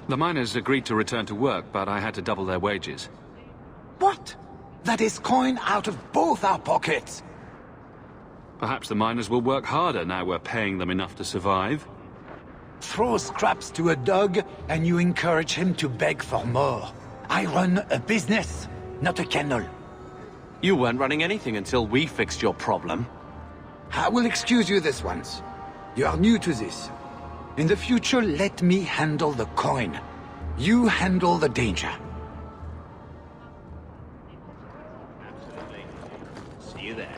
The miners agreed to return to work, but I had to double their wages. What? That is coin out of both our pockets. Perhaps the miners will work harder now we're paying them enough to survive. Throw scraps to a dog, and you encourage him to beg for more. I run a business, not a kennel. You weren't running anything until we fixed your problem. I will excuse you this once. You are new to this. In the future, let me handle the coin. You handle the danger. Absolutely. See you there.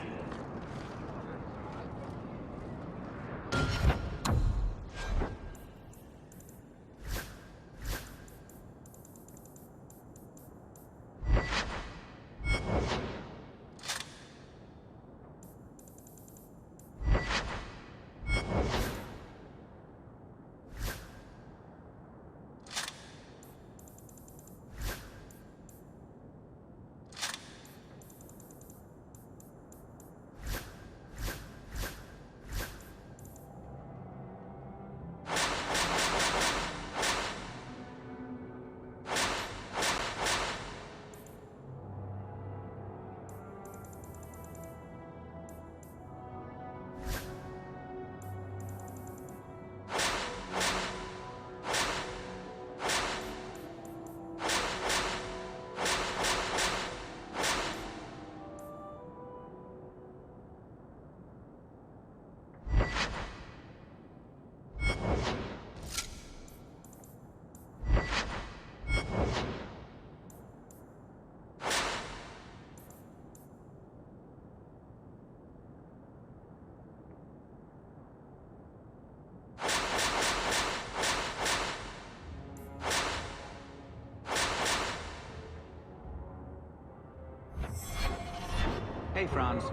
Hey, Franz.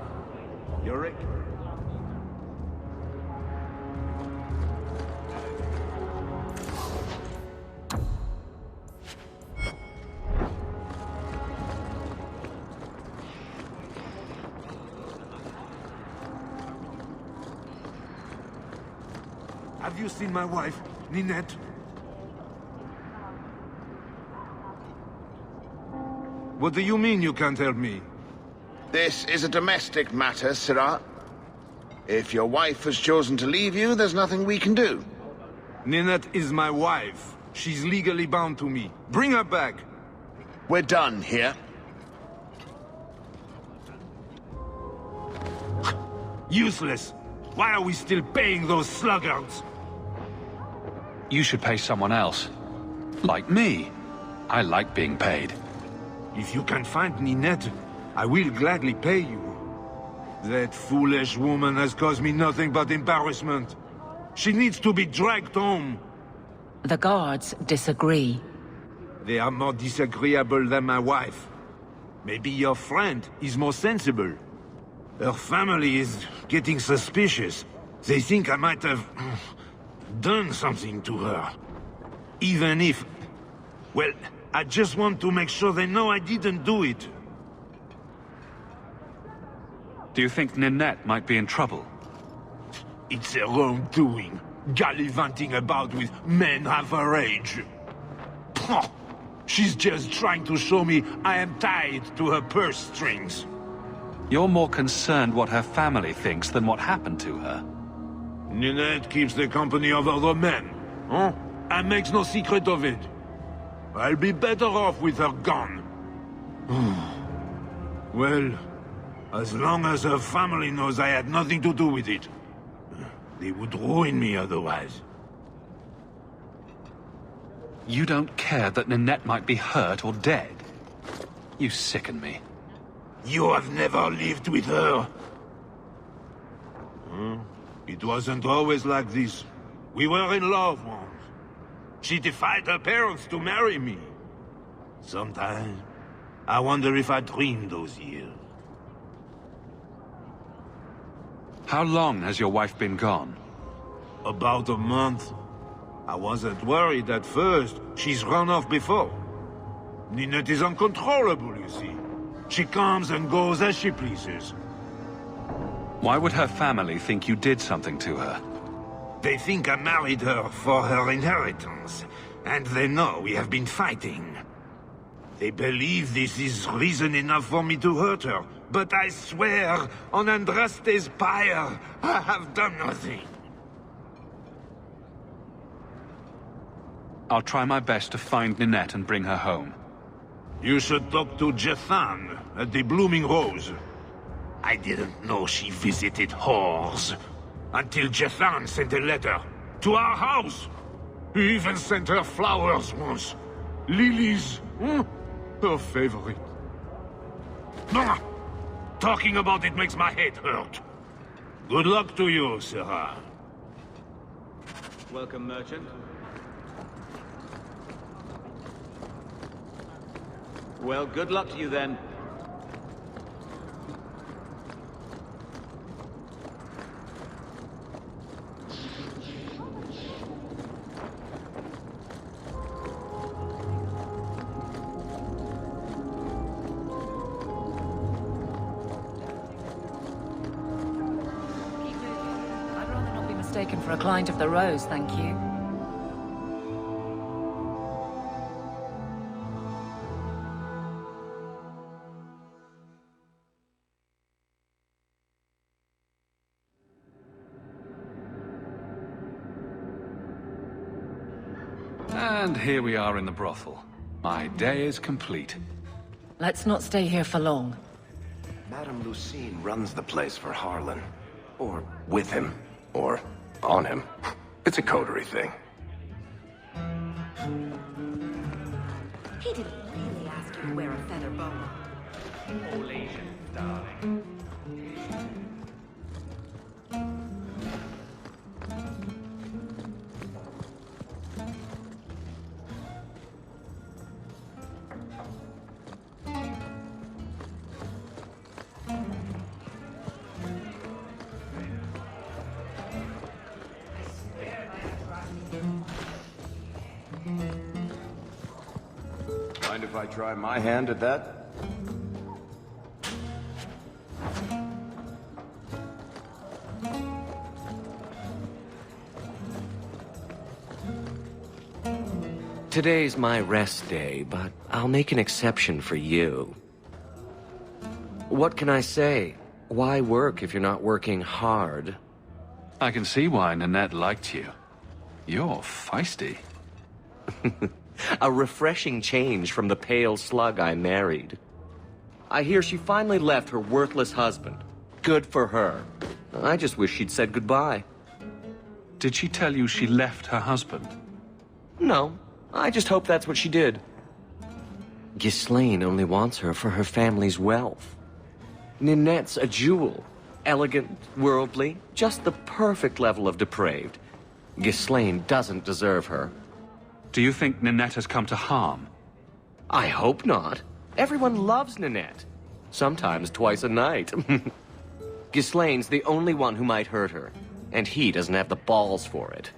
You're Rick. Have you seen my wife, Ninette? What do you mean you can't help me? This is a domestic matter, Sirrah. If your wife has chosen to leave you, there's nothing we can do. Ninette is my wife. She's legally bound to me. Bring her back. We're done here. Useless. Why are we still paying those sluggards? You should pay someone else. Like me. I like being paid. If you can find Ninette, I will gladly pay you. That foolish woman has caused me nothing but embarrassment. She needs to be dragged home. The guards disagree. They are more disagreeable than my wife. Maybe your friend is more sensible. Her family is getting suspicious. They think I might have done something to her. Even if... Well, I just want to make sure they know I didn't do it. Do you think Ninette might be in trouble? It's her own doing, gallivanting about with men half her age. Pah! She's just trying to show me I am tied to her purse strings. You're more concerned what her family thinks than what happened to her. Ninette keeps the company of other men, huh? And makes no secret of it. I'll be better off with her gone. Well, as long as her family knows I had nothing to do with it. They would ruin me otherwise. You don't care that Ninette might be hurt or dead? You sicken me. You have never lived with her. It wasn't always like this. We were in love once. She defied her parents to marry me. Sometimes, I wonder if I dreamed those years. How long has your wife been gone? About a month. I wasn't worried at first. She's run off before. Ninette is uncontrollable, you see. She comes and goes as she pleases. Why would her family think you did something to her? They think I married her for her inheritance, And they know we have been fighting. They believe this is reason enough for me to hurt her. But I swear, on Andraste's pyre, I have done nothing. I'll try my best to find Ninette and bring her home. You should talk to Jethan at the Blooming Rose. I didn't know she visited whores. Until Jethan sent a letter to our house. He even sent her flowers once. Lilies. Her favorite. Ah, talking about it makes my head hurt. Good luck to you, Sarah. Welcome, merchant. Well, good luck to you then. I'd rather not be mistaken for a client of the Rose, thank you. And here we are in the brothel. My day is complete. Let's not stay here for long. Madame Lucine runs the place for Harlan. Or with him. Or on him. It's a coterie thing. He didn't really ask you to wear a feather boa. Mind if I try my hand at that? Today's my rest day, but I'll make an exception for you. What can I say? Why work if you're not working hard? I can see why Ninette liked you. You're feisty. A refreshing change from the pale slug I married. I hear she finally left her worthless husband. Good for her. I just wish she'd said goodbye. Did she tell you she left her husband? No, I just hope that's what she did. Ghislaine only wants her for her family's wealth. Ninette's a jewel. Elegant, worldly, just the perfect level of depraved. Ghislaine doesn't deserve her. Do you think Ninette has come to harm? I hope not. Everyone loves Ninette. Sometimes twice a night. Ghislaine's the only one who might hurt her, and he doesn't have the balls for it.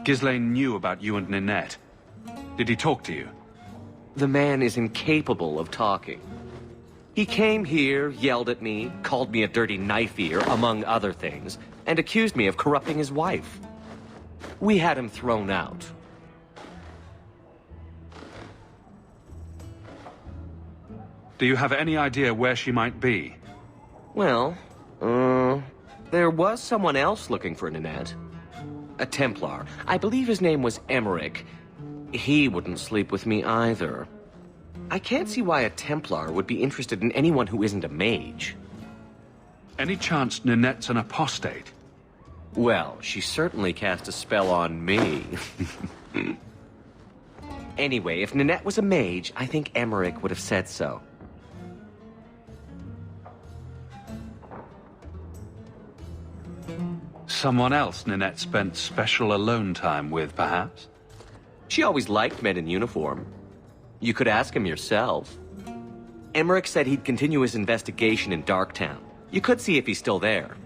Ghislaine knew about you and Ninette. Did he talk to you? The man is incapable of talking. He came here, yelled at me, called me a dirty knife-ear, among other things, and accused me of corrupting his wife. We had him thrown out. Do you have any idea where she might be? Well, there was someone else looking for Ninette. A Templar. I believe his name was Emmerich. He wouldn't sleep with me either. I can't see why a Templar would be interested in anyone who isn't a mage. Any chance Ninette's an apostate? Well, she certainly cast a spell on me. Anyway, if Ninette was a mage, I think Emmerich would have said so. Someone else Ninette spent special alone time with, perhaps? She always liked men in uniform. You could ask him yourself. Emmerich said he'd continue his investigation in Darktown. You could see if he's still there.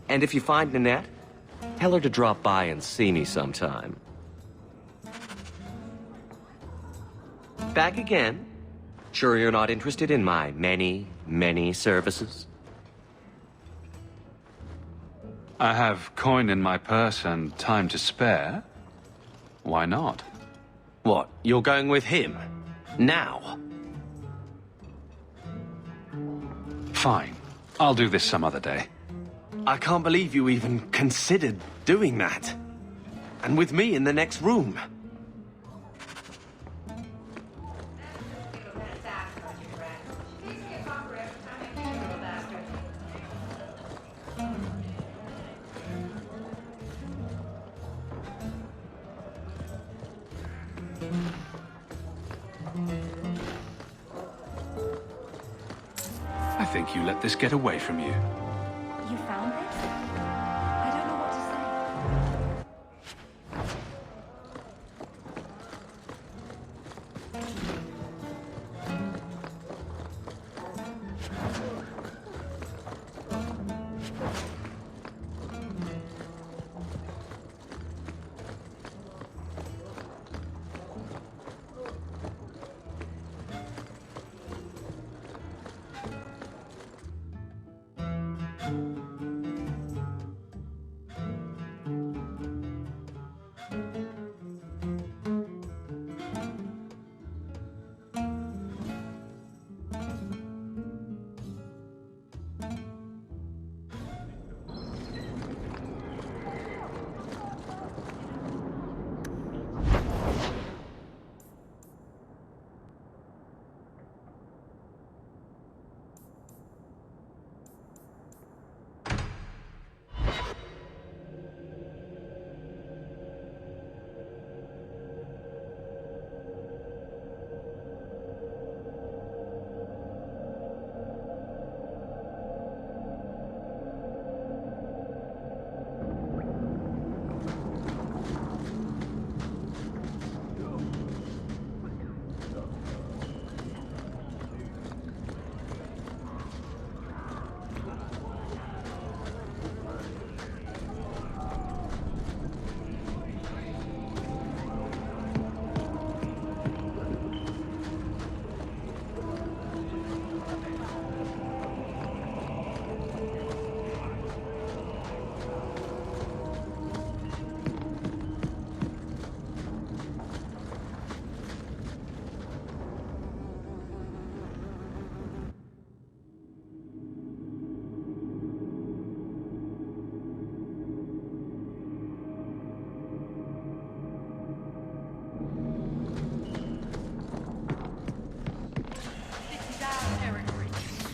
And if you find Ninette, tell her to drop by and see me sometime. Back again? Sure you're not interested in my many, many services? I have coin in my purse and time to spare. Why not? What, you're going with him? Now? Fine. I'll do this some other day. I can't believe you even considered doing that. And with me in the next room. I think you let this get away from you. You found this? I don't know what to say.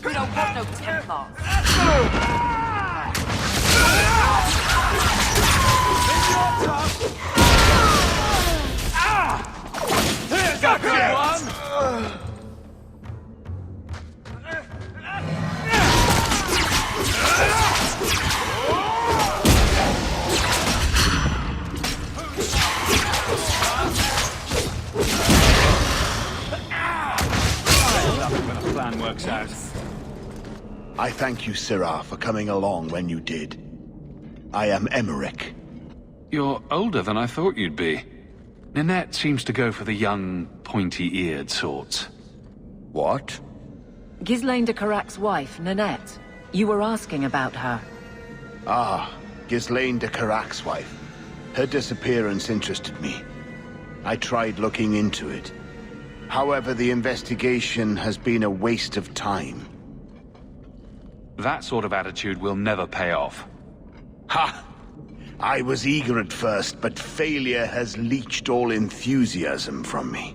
We don't want no Templars. Here's a good one! When a plan works out. I thank you, Syrah, for coming along when you did. I am Emmerich. You're older than I thought you'd be. Ninette seems to go for the young, pointy-eared sorts. What? Ghislaine de Carac's wife, Ninette. You were asking about her. Ah, Ghislaine de Carac's wife. Her disappearance interested me. I tried looking into it. However, the investigation has been a waste of time. That sort of attitude will never pay off. Ha! I was eager at first, but failure has leached all enthusiasm from me.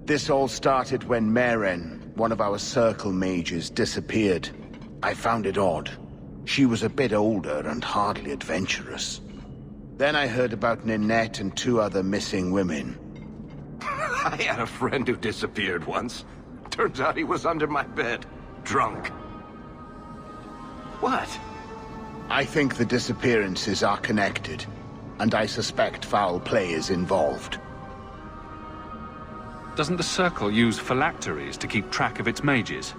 This all started when Meren, one of our circle mages, disappeared. I found it odd. She was a bit older and hardly adventurous. Then I heard about Ninette and 2 other missing women. I had a friend who disappeared once. Turns out he was under my bed, drunk. What? I think the disappearances are connected, and I suspect foul play is involved. Doesn't the Circle use phylacteries to keep track of its mages?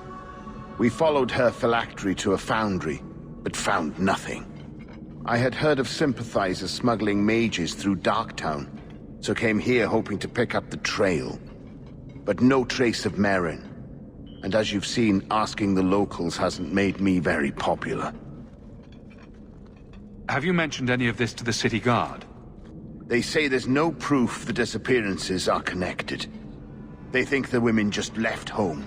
We followed her phylactery to a foundry, but found nothing. I had heard of sympathizers smuggling mages through Darktown, so came here hoping to pick up the trail. But no trace of Meren. And as you've seen, asking the locals hasn't made me very popular. Have you mentioned any of this to the city guard? They say there's no proof the disappearances are connected. They think the women just left home,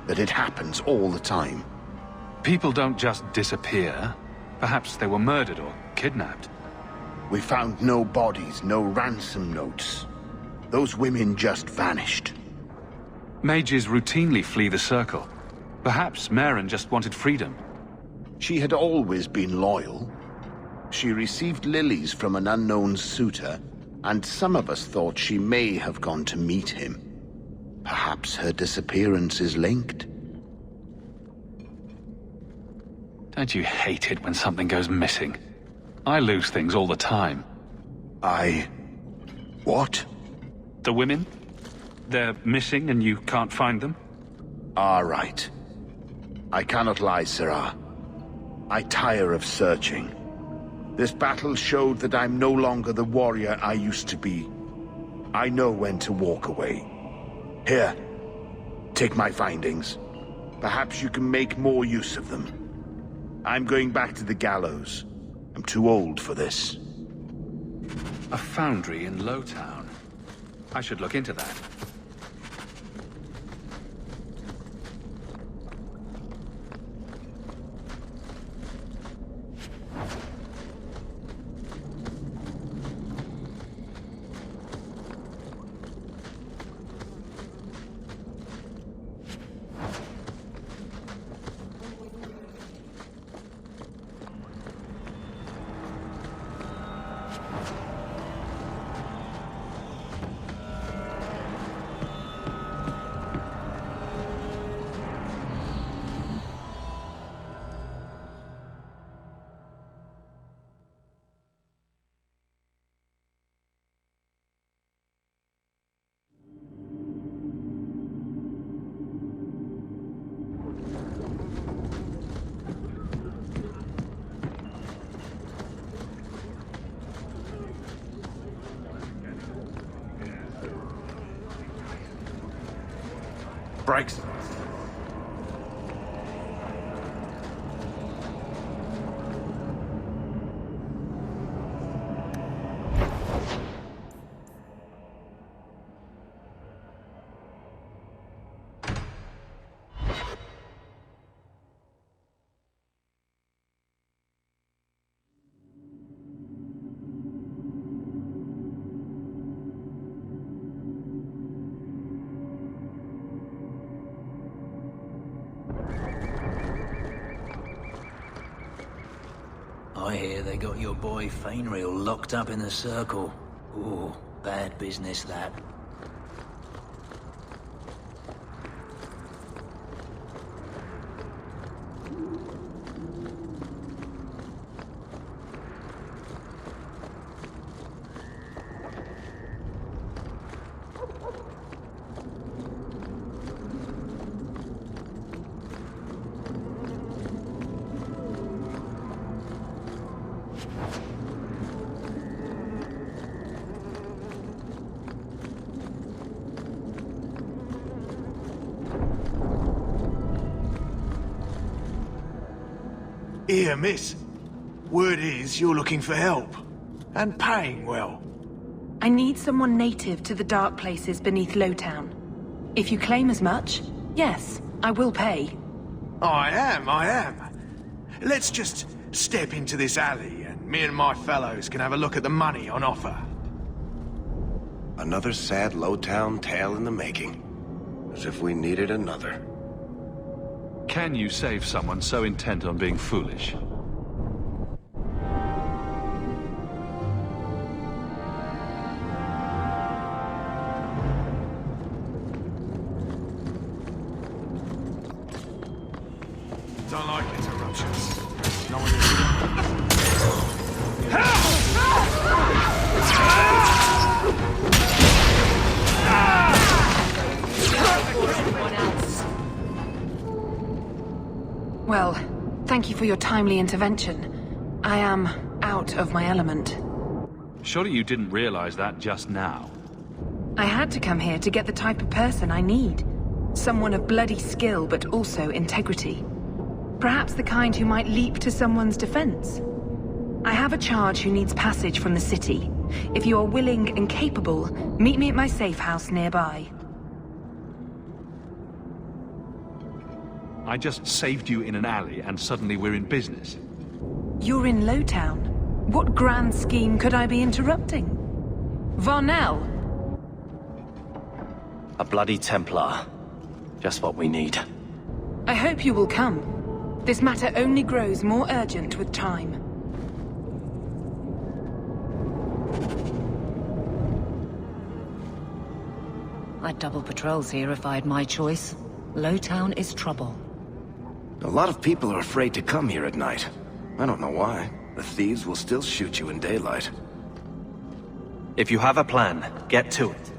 that it happens all the time. People don't just disappear. Perhaps they were murdered or kidnapped. We found no bodies, no ransom notes. Those women just vanished. Mages routinely flee the Circle. Perhaps Maren just wanted freedom. She had always been loyal. She received lilies from an unknown suitor, and some of us thought she may have gone to meet him. Perhaps her disappearance is linked. Don't you hate it when something goes missing? I lose things all the time. What? The women? They're missing and you can't find them? Right. I cannot lie, Sirrah. I tire of searching. This battle showed that I'm no longer the warrior I used to be. I know when to walk away. Here, take my findings. Perhaps you can make more use of them. I'm going back to the gallows. I'm too old for this. A foundry in Lowtown. I should look into that. Brakes. I hear they got your boy Fainreal locked up in the Circle. Ooh, bad business that. Here, miss. Word is you're looking for help. And paying well. I need someone native to the dark places beneath Lowtown. If you claim as much, yes, I will pay. I am. Let's just step into this alley and me and my fellows can have a look at the money on offer. Another sad Lowtown tale in the making. As if we needed another. Can you save someone so intent on being foolish? Don't like interruptions. No one Well, thank you for your timely intervention. I am out of my element. Surely you didn't realize that just now. I had to come here to get the type of person I need. Someone of bloody skill, but also integrity. Perhaps the kind who might leap to someone's defense. I have a charge who needs passage from the city. If you are willing and capable, meet me at my safe house nearby. I just saved you in an alley and suddenly we're in business. You're in Lowtown. What grand scheme could I be interrupting? Varnell! A bloody Templar. Just what we need. I hope you will come. This matter only grows more urgent with time. I'd double patrols here if I had my choice. Lowtown is trouble. A lot of people are afraid to come here at night. I don't know why. The thieves will still shoot you in daylight. If you have a plan, get to it.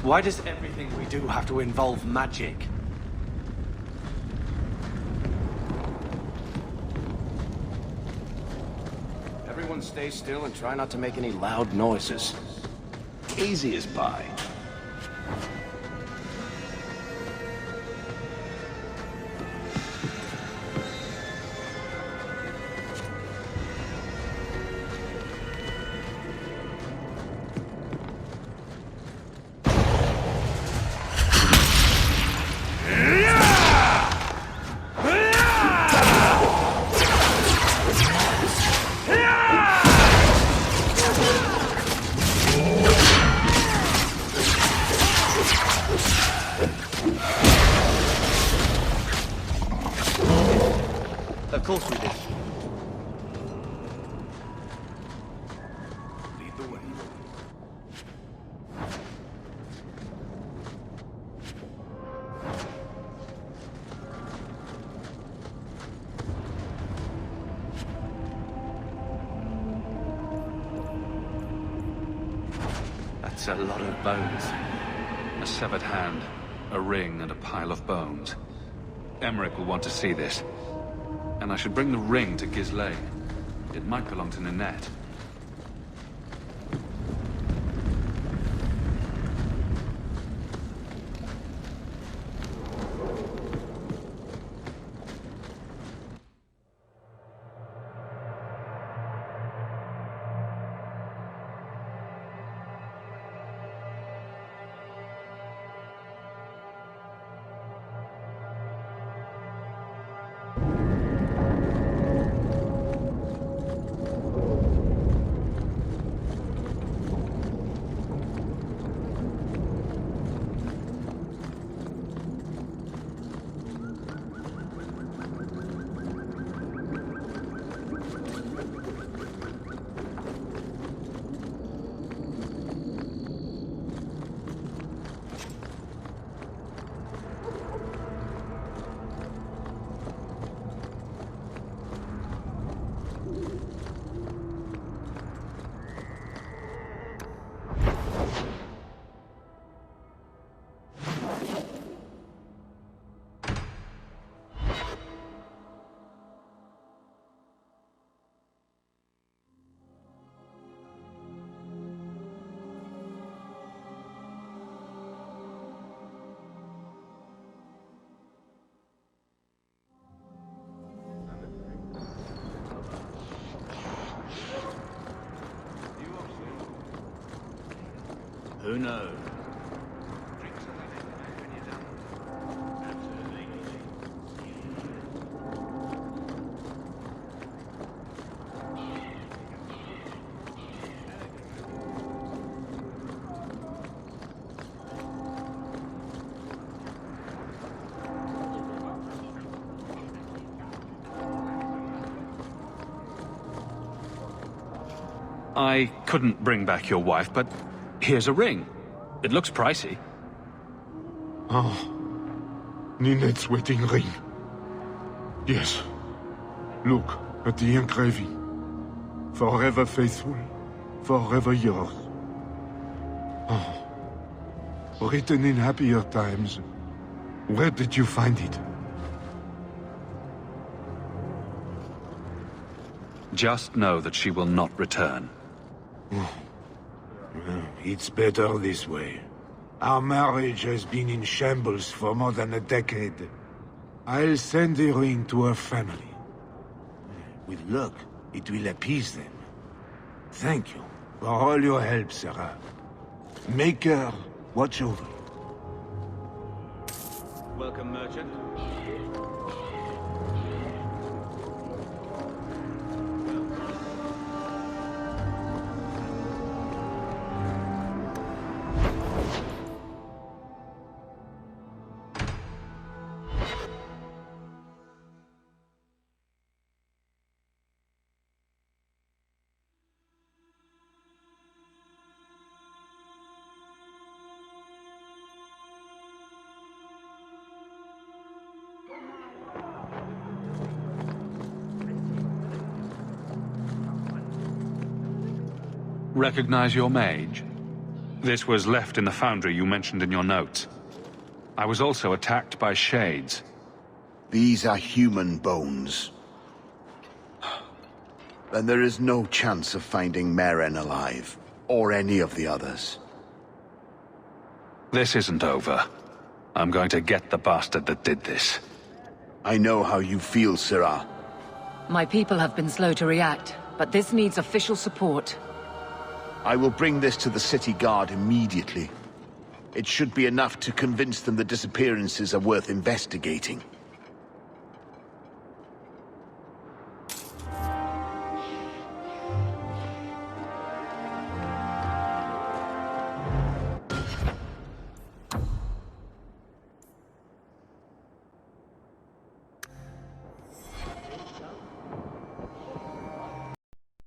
Why does everything we do have to involve magic? Everyone stay still and try not to make any loud noises. Easy as pie. Of course we did. Lead the way. That's a lot of bones. A severed hand, a ring, and a pile of bones. Emmerich will want to see this. And I should bring the ring to Ghislaine. It might belong to Ninette. Who knows? I couldn't bring back your wife, but here's a ring. It looks pricey. Oh, Ninette's wedding ring. Yes. Look at the engraving. Forever faithful, forever yours. Oh, written in happier times. Where did you find it? Just know that she will not return. It's better this way. Our marriage has been in shambles for more than a decade. I'll send the ring to her family. With luck, it will appease them. Thank you for all your help, Sarah. Make her watch over you. Welcome, merchant. Recognize your mage? This was left in the foundry you mentioned in your notes. I was also attacked by shades. These are human bones. Then there is no chance of finding Meren alive, or any of the others. This isn't over. I'm going to get the bastard that did this. I know how you feel, Syrah. My people have been slow to react, but this needs official support. I will bring this to the city guard immediately. It should be enough to convince them the disappearances are worth investigating.